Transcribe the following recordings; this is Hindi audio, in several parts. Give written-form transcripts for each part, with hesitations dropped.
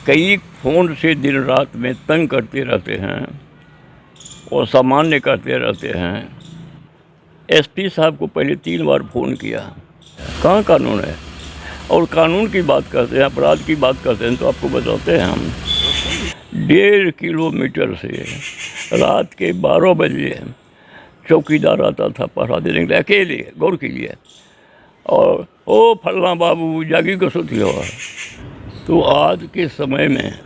कई फ़ोन से दिन रात में तंग करते रहते हैं और सामान्य करते रहते हैं। एसपी साहब को पहले 3 बार फ़ोन किया, कहाँ कानून है? और कानून की बात करते हैं, अपराध की बात करते हैं तो आपको बताते हैं हम 1.5 किलोमीटर से रात के 12 बजे चौकीदार आता था पहरा देने के लिए, अकेले, गौर कीजिए। और ओ फलना बाबू जागी को सोती हो। तो आज के समय में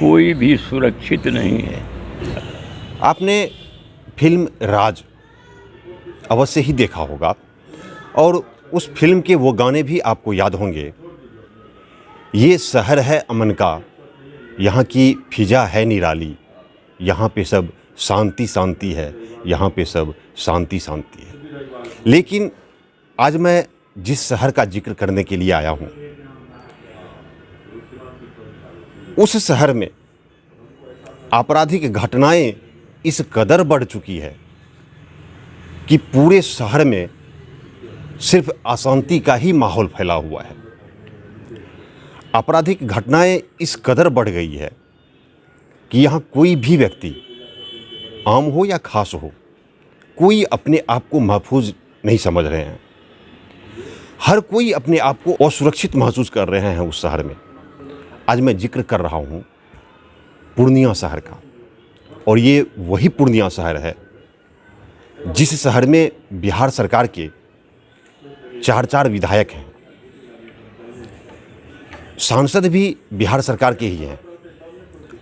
कोई भी सुरक्षित नहीं है। आपने फिल्म राज अवश्य ही देखा होगा और उस फिल्म के वो गाने भी आपको याद होंगे। ये शहर है अमन का, यहाँ की फिजा है निराली, यहाँ पे सब शांति शांति है, यहाँ पे सब शांति शांति है। लेकिन आज मैं जिस शहर का जिक्र करने के लिए आया हूँ, उस शहर में आपराधिक घटनाएं इस कदर बढ़ चुकी है कि पूरे शहर में सिर्फ अशांति का ही माहौल फैला हुआ है। आपराधिक घटनाएं इस कदर बढ़ गई है कि यहाँ कोई भी व्यक्ति, आम हो या खास हो, कोई अपने आप को महफूज नहीं समझ रहे हैं। हर कोई अपने आप को असुरक्षित महसूस कर रहे हैं उस शहर में। आज मैं जिक्र कर रहा हूँ पूर्णिया शहर का, और ये वही पूर्णिया शहर है जिस शहर में बिहार सरकार के 4 विधायक हैं। सांसद भी बिहार सरकार के ही हैं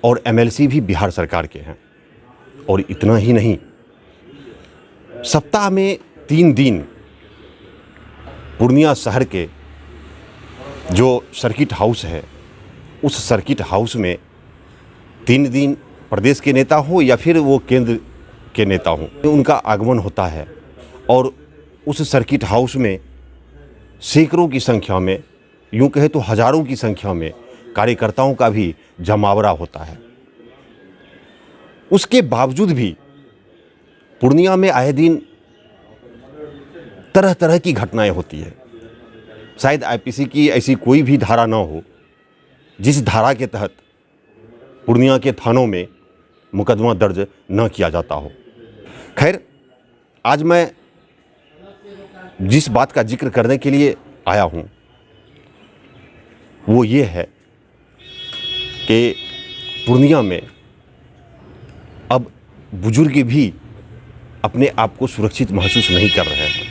और एमएलसी भी बिहार सरकार के हैं। और इतना ही नहीं, सप्ताह में 3 दिन पूर्णिया शहर के जो सर्किट हाउस है, उस सर्किट हाउस में 3 दिन प्रदेश के नेता हो या फिर वो केंद्र के नेता हो, उनका आगमन होता है। और उस सर्किट हाउस में सैकड़ों की संख्या में, यूँ कहे तो हज़ारों की संख्या में कार्यकर्ताओं का भी जमावड़ा होता है। उसके बावजूद भी पूर्णिया में आए दिन तरह तरह की घटनाएं होती है। शायद आईपीसी की ऐसी कोई भी धारा ना हो जिस धारा के तहत पूर्णिया के थानों में मुकदमा दर्ज न किया जाता हो। खैर, आज मैं जिस बात का जिक्र करने के लिए आया हूँ वो ये है कि पूर्णिया में अब बुजुर्ग भी अपने आप को सुरक्षित महसूस नहीं कर रहे हैं।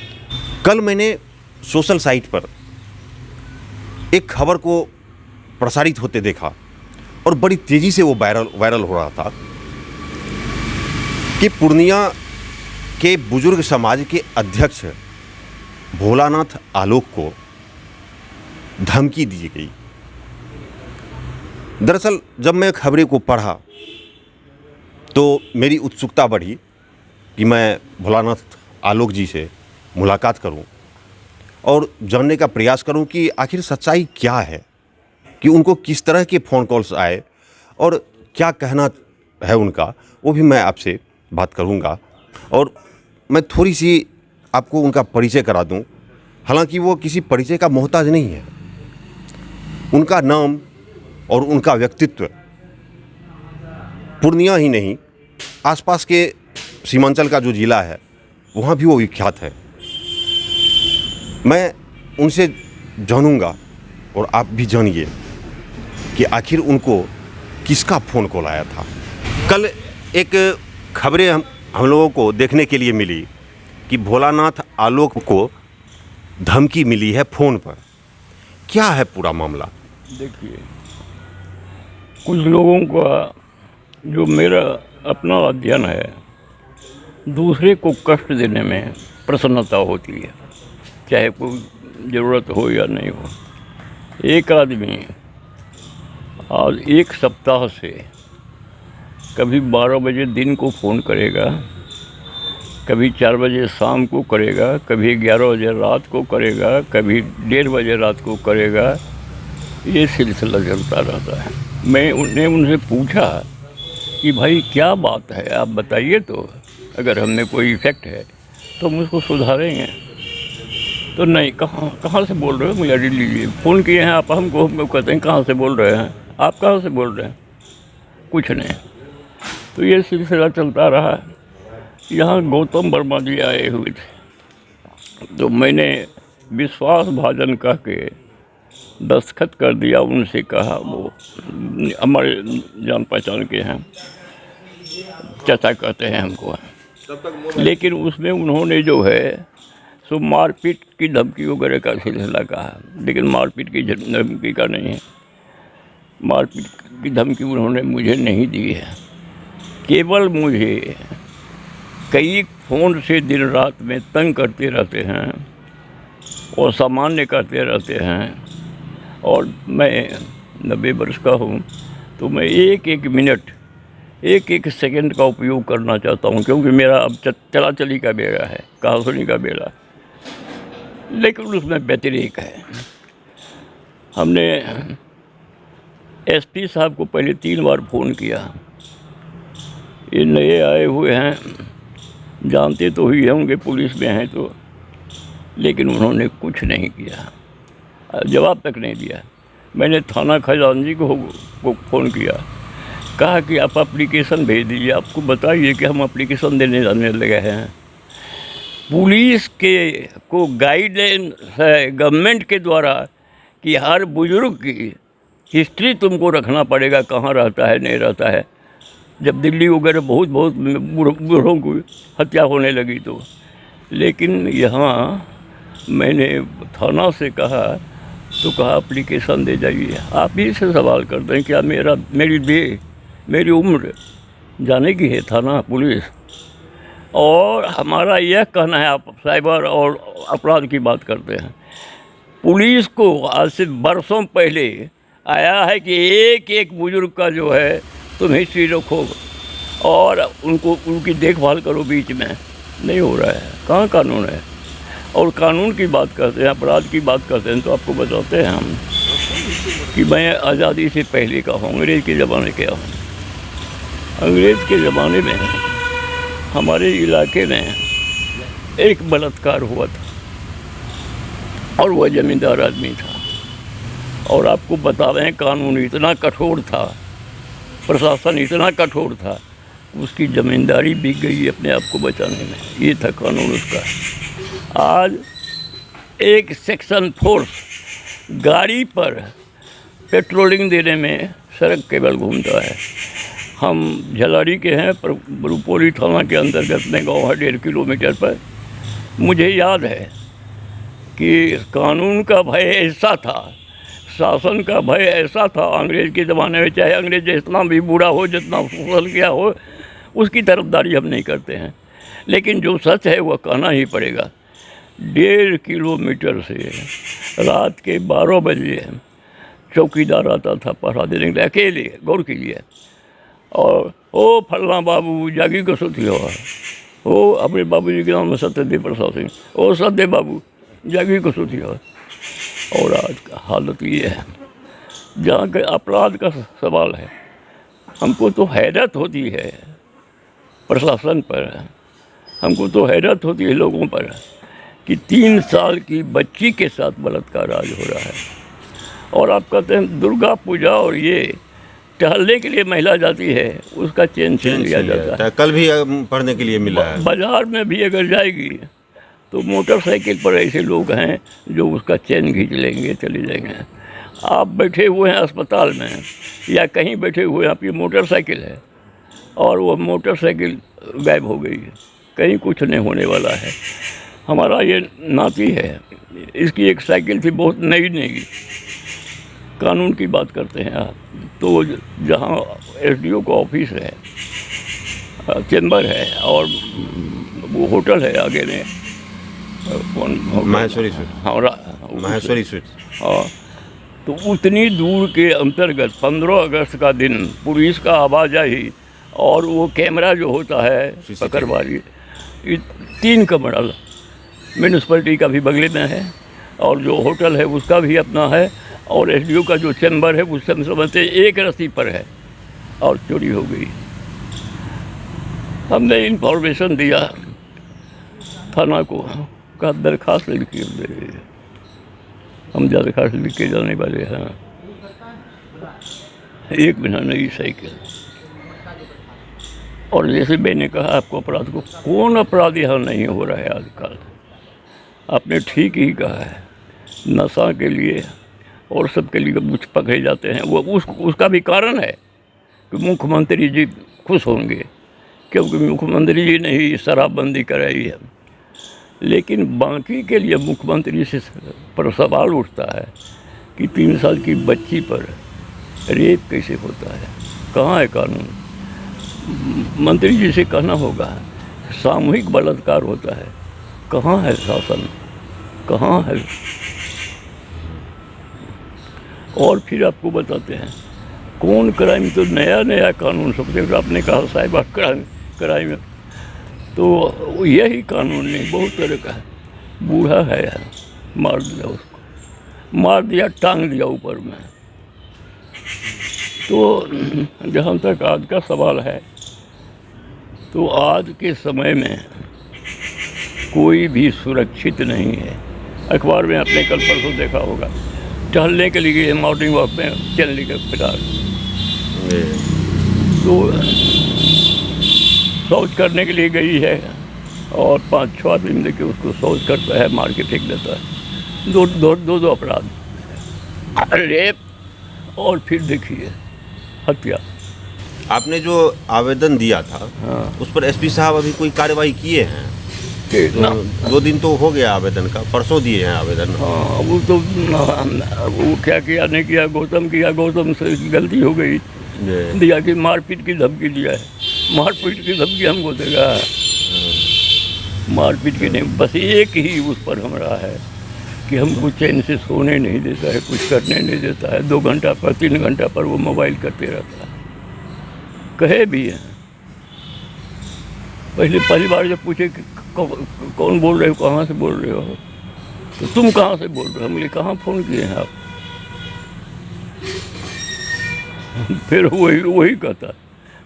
कल मैंने सोशल साइट पर एक खबर को प्रसारित होते देखा और बड़ी तेज़ी से वो वायरल हो रहा था कि पूर्णिया के बुजुर्ग समाज के अध्यक्ष भोलानाथ आलोक को धमकी दी गई। दरअसल जब मैं खबरें को पढ़ा तो मेरी उत्सुकता बढ़ी कि मैं भोलानाथ आलोक जी से मुलाकात करूं और जानने का प्रयास करूं कि आखिर सच्चाई क्या है, कि उनको किस तरह के फ़ोन कॉल्स आए और क्या कहना है उनका, वो भी मैं आपसे बात करूंगा। और मैं थोड़ी सी आपको उनका परिचय करा दूं। हालांकि वो किसी परिचय का मोहताज नहीं है। उनका नाम और उनका व्यक्तित्व पूर्णिया ही नहीं, आसपास के सीमांचल का जो ज़िला है वहाँ भी वो विख्यात है। मैं उनसे जानूंगा और आप भी जानिए कि आखिर उनको किसका फ़ोन कॉल आया था। कल एक खबरें हम लोगों को देखने के लिए मिली कि भोलानाथ आलोक को धमकी मिली है फ़ोन पर। क्या है पूरा मामला? देखिए, कुछ लोगों का, जो मेरा अपना अध्ययन है, दूसरे को कष्ट देने में प्रसन्नता होती है, चाहे कोई ज़रूरत हो या नहीं हो। एक आदमी आज 1 सप्ताह से कभी 12 बजे दिन को फ़ोन करेगा, कभी 4 बजे शाम को करेगा, कभी 11 बजे रात को करेगा, कभी 1:30 बजे रात को करेगा। ये सिलसिला चलता रहता है। मैं उनसे पूछा कि भाई क्या बात है, आप बताइए तो, अगर हमें कोई इफ़ेक्ट है तो हम उसको सुधारेंगे। तो नहीं, कहाँ से बोल रहे हो, मुझे आईडी लीजिए, फ़ोन किए हैं आप हमको कहते हैं कहाँ से बोल रहे हैं, आप कहाँ से बोल रहे हैं, कुछ नहीं। तो ये सिलसिला चलता रहा। यहाँ गौतम वर्मा जी आए हुए थे, तो मैंने विश्वास भाजन कह के दस्तखत कर दिया। उनसे कहा, वो हमारे जान पहचान के हैं, चाचा कहते हैं हमको, लेकिन उसमें उन्होंने जो है सो मारपीट की धमकी वगैरह का सिलसिला कहा, लेकिन मारपीट की धमकी का नहीं है। मारपीट की धमकी उन्होंने मुझे नहीं दी है, केवल मुझे कई फ़ोन से दिन रात में तंग करते रहते हैं और सामान्य करते रहते हैं। और मैं 90 वर्ष का हूँ, तो मैं एक एक मिनट, एक एक सेकंड का उपयोग करना चाहता हूँ, क्योंकि मेरा अब चला चली का बेड़ा है, कहा सुनी का बेड़ा, लेकिन उसमें व्यतिरेक है। हमने एसपी साहब को पहले 3 बार फ़ोन किया। ये नए आए हुए हैं, जानते तो ही होंगे, पुलिस में हैं तो, लेकिन उन्होंने कुछ नहीं किया, जवाब तक नहीं दिया। मैंने थाना खजानजी को फ़ोन किया, कहा कि आप एप्लीकेशन भेज दीजिए, आपको बताइए कि हम एप्लीकेशन देने जाने लगे हैं। पुलिस को गाइडलाइन है गवर्नमेंट के द्वारा कि हर बुजुर्ग की हिस्ट्री तुमको रखना पड़ेगा, कहाँ रहता है नहीं रहता है। जब दिल्ली वगैरह बहुत बूढ़ों की हत्या होने लगी तो, लेकिन यहाँ मैंने थाना से कहा तो कहा एप्लीकेशन दे जाइए। आप ही से सवाल करते हैं क्या मेरी उम्र जाने की है थाना पुलिस? और हमारा यह कहना है, आप साइबर और अपराध की बात करते हैं, पुलिस को आज से बरसों पहले आया है कि एक एक बुजुर्ग का जो है तुम हिस्ट्री रखो और उनकी देखभाल करो, बीच में नहीं हो रहा है। कहाँ कानून है? और कानून की बात करते हैं, अपराध की बात करते हैं, तो आपको बताते हैं हम कि मैं आज़ादी से पहले का हूँ, अंग्रेज़ के ज़माने का हूँ। अंग्रेज़ के ज़माने में हमारे इलाके में एक बलात्कार हुआ था और वह ज़मींदार आदमी था। और आपको बता रहे हैं, कानून इतना कठोर था, प्रशासन इतना कठोर था, उसकी ज़मींदारी बिक गई अपने आप को बचाने में। ये था कानून उसका। आज एक सेक्शन फोर्स गाड़ी पर पेट्रोलिंग देने में सड़क केवल घूमता है। हम झलारी के हैं, पर रुपौली थाना के अंतर्गत में गाँव है 1.5 किलोमीटर पर। मुझे याद है कि कानून का भय ऐसा था, शासन का भय ऐसा था अंग्रेज़ के ज़माने में, चाहे अंग्रेज़ जितना भी बुरा हो, जितना फसल किया हो, उसकी तरफदारी हम नहीं करते हैं, लेकिन जो सच है वह कहना ही पड़ेगा। 1.5 किलोमीटर से रात के 12 बजे चौकीदार आता था पहरा देने के लिए, अकेले, गौर कीजिए। और ओ फलना बाबू जागी को सोती हो अपने बाबू जी के नाम में सत्यदेव प्रसाद सिंह, ओ सत्यदेव बाबू जागी को सोती हो। और आज का हालत ये है, जहाँ के अपराध का सवाल है, हमको तो हैरत होती है प्रशासन पर, हमको तो हैरत होती है लोगों पर कि 3 साल की बच्ची के साथ बलात्कार आज हो रहा है। और आप कहते हैं दुर्गा पूजा और ये टहलने के लिए महिला जाती है, उसका चेन छीन लिया जाता है। कल भी पढ़ने के लिए मिला है। बाजार में भी अगर जाएगी तो मोटरसाइकिल पर ऐसे लोग हैं जो उसका चेन खींच लेंगे, चले जाएंगे। आप बैठे हुए हैं अस्पताल में या कहीं बैठे हुए हैं, आपकी मोटरसाइकिल है और वो मोटरसाइकिल गायब हो गई है, कहीं कुछ नहीं होने वाला है। हमारा ये नाती है, इसकी एक साइकिल थी बहुत नई। कानून की बात करते हैं आप, तो जहाँ एसडीओ का ऑफिस है, चेंबर है और वो होटल है आगे में, माहेश्वरी स्वीट। हाँ, माहेश्वरी स्वीट। हाँ, तो उतनी दूर के अंतर्गत 15 अगस्त का दिन पुलिस का आवाजाही और वो कैमरा जो होता है पकड़वाली, 3 कमरा म्यूनसिपलिटी का भी बगले में है और जो होटल है उसका भी अपना है और एसडीओ का जो चैम्बर है उससे समझते एक रस्सी पर है और चोरी हो गई। हमने इन्फॉर्मेशन दिया थाना को, आपका दरख्वास्त लिखिए, हम दरख्वास्त लिख के जाने वाले हैं। एक बिना नई साइकिल। और जैसे मैंने कहा आपको, अपराध को कौन अपराध यहाँ नहीं हो रहा है आजकल। आपने ठीक ही कहा है, नशा के लिए और सबके लिए कुछ पकड़े जाते हैं। वो उसका भी कारण है कि मुख्यमंत्री जी खुश होंगे क्योंकि मुख्यमंत्री जी ने ही शराबबंदी कराई है। लेकिन बाकी के लिए मुख्यमंत्री से पर सवाल उठता है कि 3 साल की बच्ची पर रेप कैसे होता है, कहाँ है कानून। मंत्री जी से कहना होगा सामूहिक बलात्कार होता है, कहाँ है शासन, कहाँ है। और फिर आपको बताते हैं कौन क्राइम, तो नया नया कानून सबसे आपने कहा साइबर क्राइम, तो यही कानून नहीं बहुत तरह का है। बूढ़ा है यार, मार दिया उसको, मार दिया, टांग दिया ऊपर में। तो जहाँ तक आज का सवाल है, तो आज के समय में कोई भी सुरक्षित नहीं है। अखबार में आपने कल परसों देखा होगा, टहलने के लिए मॉर्निंग वॉक में चलने के फिलहाल, तो शौच करने के लिए गई है और 5-6 आदमी मिल के उसको शौच करता है, मार के फेंक देता है। दो अपराध, रेप और फिर देखिए हत्या। आपने जो आवेदन दिया था, हाँ। उस पर एसपी साहब अभी कोई कार्रवाई किए हैं? ना 2 दिन तो हो गया आवेदन का, परसों दिए हैं आवेदन। हाँ, वो तो वो क्या किया नहीं किया, गौतम से गलती हो गई, दिया कि मारपीट की धमकी दिया है। मारपीट की धमकी हमको देगा, मारपीट की नहीं, बस एक ही उस पर हमारा है कि हमको चैन से सोने नहीं देता है, कुछ करने नहीं देता है। 2 घंटा पर 3 घंटा पर वो मोबाइल करते रहता है। कहे भी हैं, पहली बार जब पूछे कि कौन बोल रहे हो, कहाँ से बोल रहे हो, तो तुम कहाँ से बोल रहे हो, हमने कहाँ फ़ोन किए हैं आप। फिर वही कहता,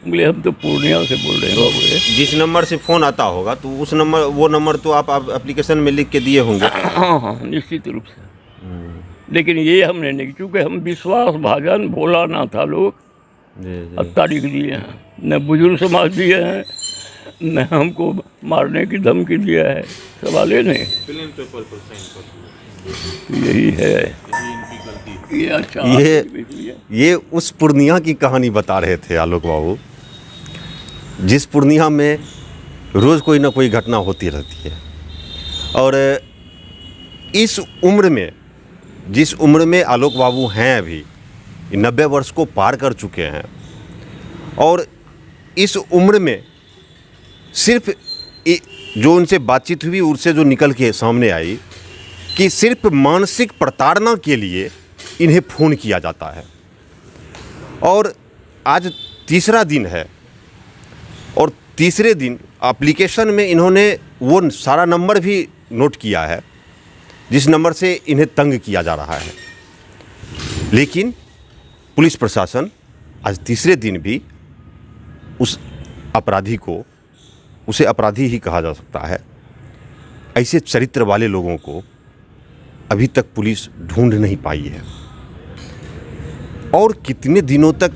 बोले हम तो पूर्णिया से बोल रहे हैं बाबू। जिस नंबर से फ़ोन आता होगा तो उस नंबर, वो नंबर तो आप एप्लीकेशन में लिख के दिए होंगे। हाँ, निश्चित रूप से। लेकिन ये हमने नहीं, क्योंकि हम विश्वास भाजन भोला ना था लोग, अब तारीख दिए हैं, न बुजुर्ग समाज दिए हैं, न हमको मारने की धमकी दिया है, सवाल ही नहीं। तो यही है ये। अच्छा, ये उस पूर्णिया की कहानी बता रहे थे आलोक बाबू, जिस पूर्णिया में रोज़ कोई ना कोई घटना होती रहती है। और इस उम्र में, जिस उम्र में आलोक बाबू हैं अभी, 90 वर्ष को पार कर चुके हैं, और इस उम्र में सिर्फ जो उनसे बातचीत हुई, उससे जो निकल के सामने आई कि सिर्फ मानसिक प्रताड़ना के लिए इन्हें फ़ोन किया जाता है। और आज तीसरा दिन है, और तीसरे दिन एप्लीकेशन में इन्होंने वो सारा नंबर भी नोट किया है जिस नंबर से इन्हें तंग किया जा रहा है। लेकिन पुलिस प्रशासन आज तीसरे दिन भी उस अपराधी को, उसे अपराधी ही कहा जा सकता है, ऐसे चरित्र वाले लोगों को अभी तक पुलिस ढूंढ नहीं पाई है। और कितने दिनों तक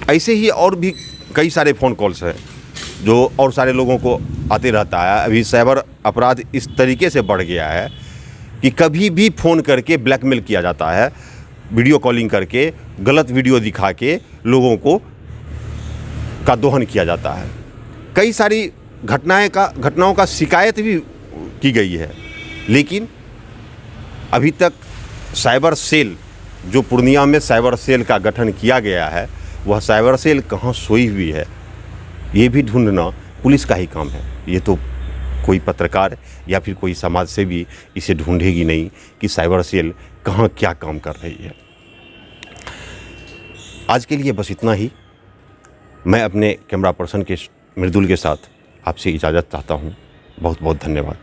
ऐसे ही, और भी कई सारे फ़ोन कॉल्स हैं जो और सारे लोगों को आते रहता है। अभी साइबर अपराध इस तरीके से बढ़ गया है कि कभी भी फ़ोन करके ब्लैकमेल किया जाता है, वीडियो कॉलिंग करके गलत वीडियो दिखा के लोगों को का दोहन किया जाता है। कई सारी घटनाओं का शिकायत भी की गई है, लेकिन अभी तक साइबर सेल, जो पूर्णिया में साइबर सेल का गठन किया गया है, वह साइबर सेल कहाँ सोई हुई है, ये भी ढूंढना पुलिस का ही काम है। ये तो कोई पत्रकार या फिर कोई समाज सेवी इसे ढूंढेगी नहीं कि साइबर सेल कहाँ क्या काम कर रही है। आज के लिए बस इतना ही। मैं अपने कैमरा पर्सन के मृदुल के साथ आपसे इजाज़त चाहता हूँ। बहुत बहुत धन्यवाद।